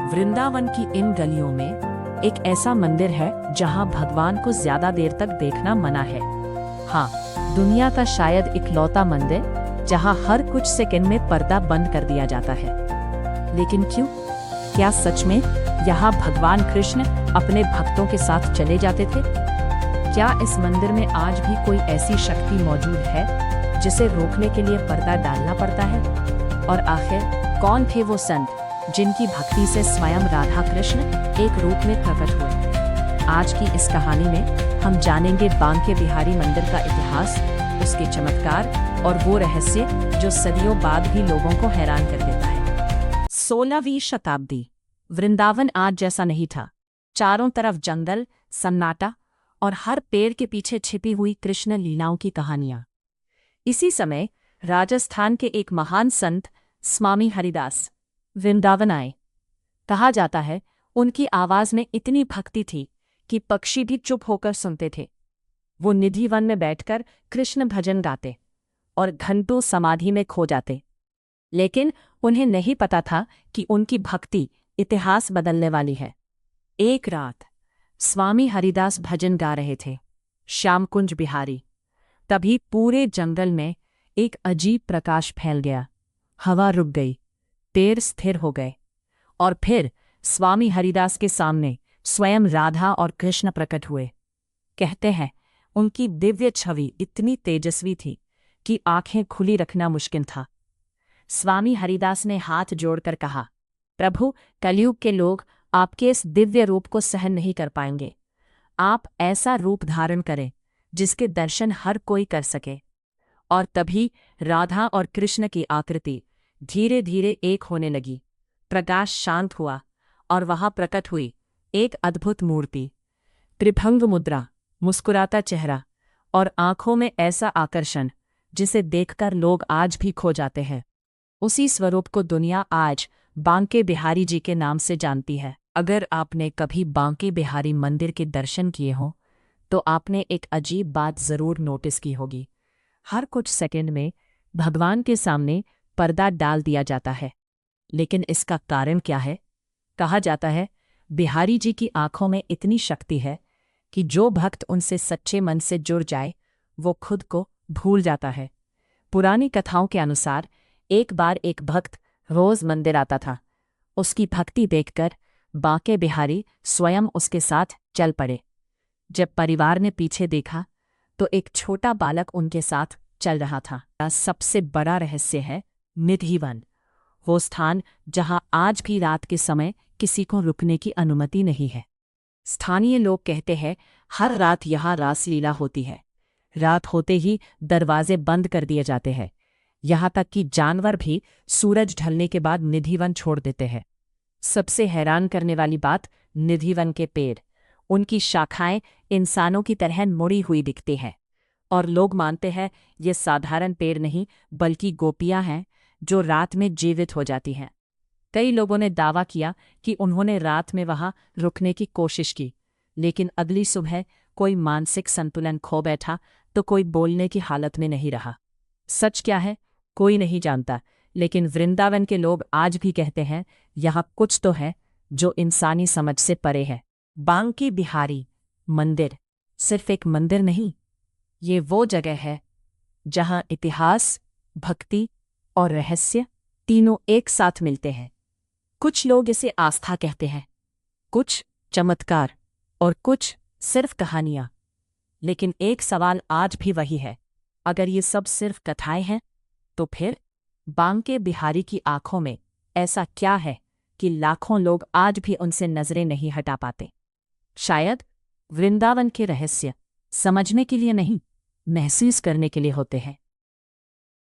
वृंदावन की इन गलियों में एक ऐसा मंदिर है जहां भगवान को ज्यादा देर तक देखना मना है। हाँ, दुनिया का शायद इकलौता मंदिर जहां हर कुछ सेकंड में पर्दा बंद कर दिया जाता है। लेकिन क्यों? क्या सच में यहाँ भगवान कृष्ण अपने भक्तों के साथ चले जाते थे? क्या इस मंदिर में आज भी कोई ऐसी शक्ति मौजूद है जिसे रोकने के लिए पर्दा डालना पड़ता है? और आखिर कौन थे वो संत जिनकी भक्ति से स्वयं राधा कृष्ण एक रूप में प्रकट हुए? आज की इस कहानी में हम जानेंगे बांके बिहारी मंदिर का इतिहास, उसके चमत्कार और वो रहस्य जो सदियों बाद भी लोगों को हैरान कर देता है। 16वीं शताब्दी। वृंदावन आज जैसा नहीं था। चारों तरफ जंगल, सन्नाटा और हर पेड़ के पीछे छिपी हुई कृष्ण लीलाओं की कहानियां। इसी समय राजस्थान के एक महान संत स्वामी हरिदास वृंदावन आए। कहा जाता है उनकी आवाज में इतनी भक्ति थी कि पक्षी भी चुप होकर सुनते थे। वो निधि वन में बैठकर कृष्ण भजन गाते और घंटों समाधि में खो जाते। लेकिन उन्हें नहीं पता था कि उनकी भक्ति इतिहास बदलने वाली है। एक रात स्वामी हरिदास भजन गा रहे थे, श्यामकुंज बिहारी। तभी पूरे जंगल में एक अजीब प्रकाश फैल गया। हवा रुक गई, पेड़ स्थिर हो गए और फिर स्वामी हरिदास के सामने स्वयं राधा और कृष्ण प्रकट हुए। कहते हैं उनकी दिव्य छवि इतनी तेजस्वी थी कि आंखें खुली रखना मुश्किल था। स्वामी हरिदास ने हाथ जोड़कर कहा, प्रभु, कलयुग के लोग आपके इस दिव्य रूप को सहन नहीं कर पाएंगे। आप ऐसा रूप धारण करें जिसके दर्शन हर कोई कर सके। और तभी राधा और कृष्ण की आकृति धीरे धीरे एक होने लगी। प्रकाश शांत हुआ और वहां प्रकट हुई एक अद्भुत मूर्ति। त्रिभंग मुद्रा, मुस्कुराता चेहरा और आंखों में ऐसा आकर्षण जिसे देखकर लोग आज भी खो जाते हैं। उसी स्वरूप को दुनिया आज बांके बिहारी जी के नाम से जानती है। अगर आपने कभी बांके बिहारी मंदिर के दर्शन किए हों तो आपने एक अजीब बात जरूर नोटिस की होगी। हर कुछ सेकंड में भगवान के सामने पर्दा डाल दिया जाता है। लेकिन इसका कारण क्या है? कहा जाता है बिहारी जी की आंखों में इतनी शक्ति है कि जो भक्त उनसे सच्चे मन से जुड़ जाए वो खुद को भूल जाता है। पुरानी कथाओं के अनुसार एक बार एक भक्त रोज मंदिर आता था। उसकी भक्ति देखकर बांके बिहारी स्वयं उसके साथ चल पड़े। जब परिवार ने पीछे देखा तो एक छोटा बालक उनके साथ चल रहा था। सबसे बड़ा रहस्य है निधि वन, वो स्थान जहां आज भी रात के समय किसी को रुकने की अनुमति नहीं है। स्थानीय लोग कहते हैं हर रात यहां रासलीला होती है। रात होते ही दरवाजे बंद कर दिए जाते हैं। यहां तक कि जानवर भी सूरज ढलने के बाद निधिवन छोड़ देते हैं। सबसे हैरान करने वाली बात, निधिवन के पेड़, उनकी शाखाएं इंसानों की तरह मुड़ी हुई दिखती हैं और लोग मानते हैं ये साधारण पेड़ नहीं बल्कि गोपियां हैं जो रात में जीवित हो जाती हैं। कई लोगों ने दावा किया कि उन्होंने रात में वहां रुकने की कोशिश की, लेकिन अगली सुबह कोई मानसिक संतुलन खो बैठा तो कोई बोलने की हालत में नहीं रहा। सच क्या है कोई नहीं जानता, लेकिन वृंदावन के लोग आज भी कहते हैं यहाँ कुछ तो है जो इंसानी समझ से परे है। बांके बिहारी मंदिर सिर्फ एक मंदिर नहीं, ये वो जगह है जहां इतिहास, भक्ति और रहस्य तीनों एक साथ मिलते हैं। कुछ लोग इसे आस्था कहते हैं, कुछ चमत्कार और कुछ सिर्फ कहानियां। लेकिन एक सवाल आज भी वही है, अगर ये सब सिर्फ कथाएं हैं तो फिर बांके बिहारी की आंखों में ऐसा क्या है कि लाखों लोग आज भी उनसे नजरें नहीं हटा पाते? शायद वृंदावन के रहस्य समझने के लिए नहीं, महसूस करने के लिए होते हैं।